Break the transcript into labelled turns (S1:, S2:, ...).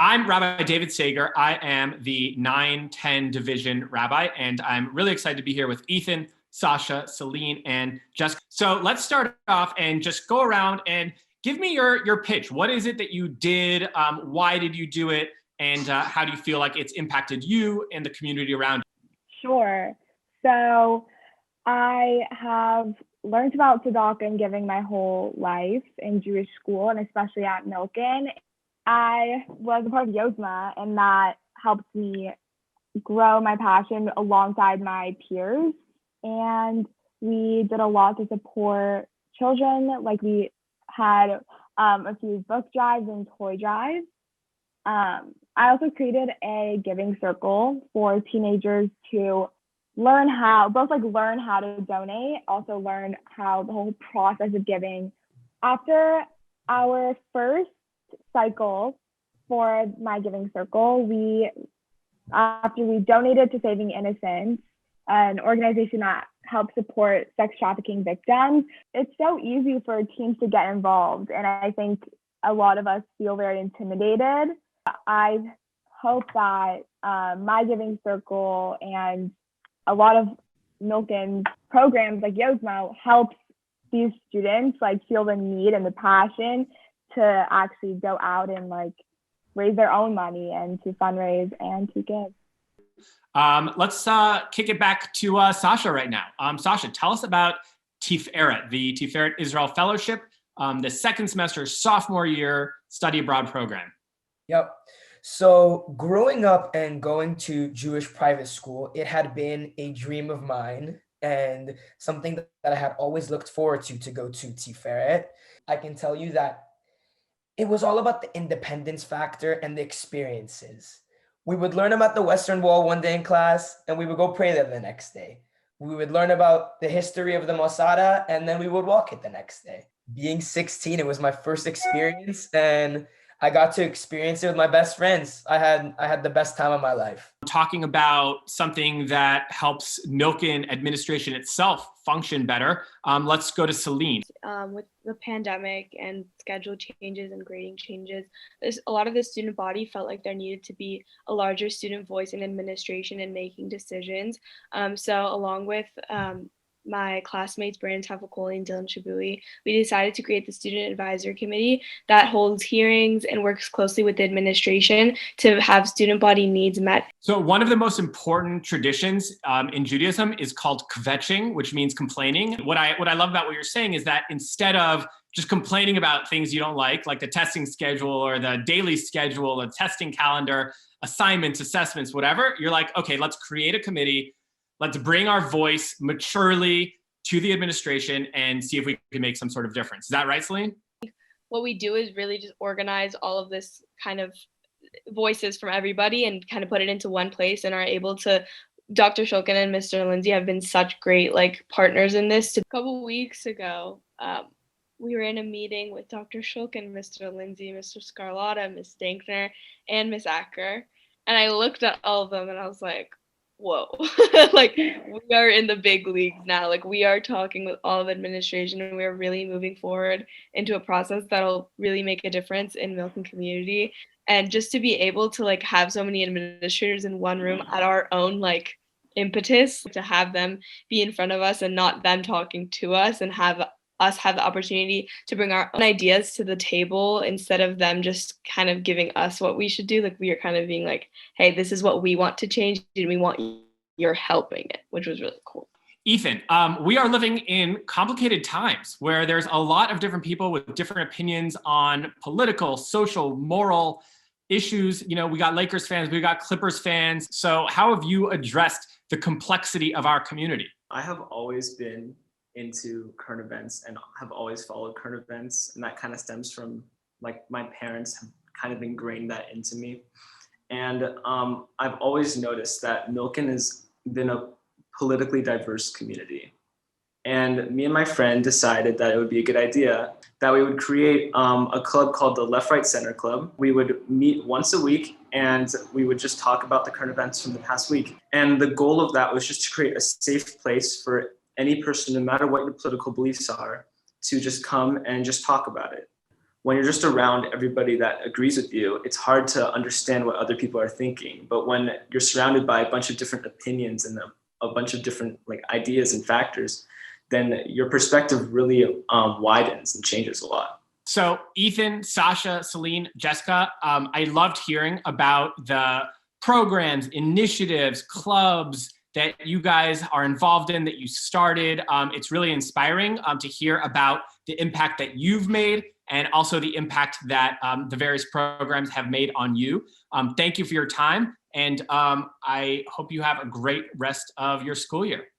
S1: I'm Rabbi David Saiger. I am the 9-10 division rabbi, and I'm really excited to be here with Ethan, Sasha, Celine, and Jessica. So let's start off and just go around and give me your pitch. What is it that you did? Why did you do it? And how do you feel like it's impacted you and the community around you?
S2: Sure. So I have learned about tzedakah and giving my whole life in Jewish school, and especially at Milken. I was a part of Yozma, and that helped me grow my passion alongside my peers. And we did a lot to support children. Like we had a few book drives and toy drives. I also created a giving circle for teenagers to learn how to donate, also learn how the whole process of giving. After our first cycle for my giving circle, after we donated to Saving Innocence, an organization that helps support sex trafficking victims. It's so easy for teens to get involved, and I think a lot of us feel very intimidated. I hope that my giving circle and a lot of Milken's programs like Yozma helps these students feel the need and the passion to actually go out and raise their own money and to fundraise and to give.
S1: Let's kick it back to Sasha right now. Sasha, tell us about Tiferet, the Tiferet Israel Fellowship, the second semester sophomore year study abroad program.
S3: Yep. So growing up and going to Jewish private school, it had been a dream of mine and something that I had always looked forward to go to Tiferet. I can tell you that it was all about the independence factor and the experiences. We would learn about the Western Wall one day in class, and we would go pray there the next day. We would learn about the history of the Masada, and then we would walk it the next day. Being 16, it was my first experience, and I got to experience it with my best friends. I had the best time of my life.
S1: Talking about something that helps Milken administration itself function better, let's go to Celine.
S4: With the pandemic and schedule changes and grading changes, a lot of the student body felt like there needed to be a larger student voice in administration and making decisions. So along with my classmates, Brandon Tafakoli and Dylan Shabui, we decided to create the Student Advisory Committee that holds hearings and works closely with the administration to have student body needs met.
S1: So one of the most important traditions in Judaism is called kvetching, which means complaining. What I love about what you're saying is that instead of just complaining about things you don't like the testing schedule or the daily schedule, a testing calendar, assignments, assessments, whatever, you're like, okay, let's create a committee. Let's bring our voice maturely to the administration and see if we can make some sort of difference. Is that right, Celine?
S4: What we do is really just organize all of this kind of voices from everybody and kind of put it into one place, and are able to. Dr. Shulkin and Mr. Lindsay have been such great partners in this. A couple weeks ago, we were in a meeting with Dr. Shulkin, Mr. Lindsay, Mr. Scarlotta, Ms. Dankner, and Ms. Acker. And I looked at all of them and I was like, whoa, we are in the big leagues now. We are talking with all of administration, and we're really moving forward into a process that'll really make a difference in Milken community. And just to be able to have so many administrators in one room at our own impetus, to have them be in front of us and not them talking to us, and have us have the opportunity to bring our own ideas to the table instead of them just kind of giving us what we should do. We are kind of being hey, this is what we want to change, and we want you're helping it, which was really cool.
S1: Ethan, we are living in complicated times where there's a lot of different people with different opinions on political, social, moral issues. We got Lakers fans, we got Clippers fans. So how have you addressed the complexity of our community?
S5: I have always been into current events and have always followed current events, and that kind of stems from my parents have kind of ingrained that into me. And I've always noticed that Milken has been a politically diverse community, and me and my friend decided that it would be a good idea that we would create a club called the Left Right Center Club. We would meet once a week and we would just talk about the current events from the past week, and the goal of that was just to create a safe place for any person, no matter what your political beliefs are, to just come and just talk about it. when you're just around everybody that agrees with you, it's hard to understand what other people are thinking. But when you're surrounded by a bunch of different opinions and a bunch of different like ideas and factors, then your perspective really widens and changes a lot.
S1: So Ethan, Sasha, Celine, Jessica, I loved hearing about the programs, initiatives, clubs that you guys are involved in, that you started. It's really inspiring to hear about the impact that you've made and also the impact that the various programs have made on you. Thank you for your time. And I hope you have a great rest of your school year.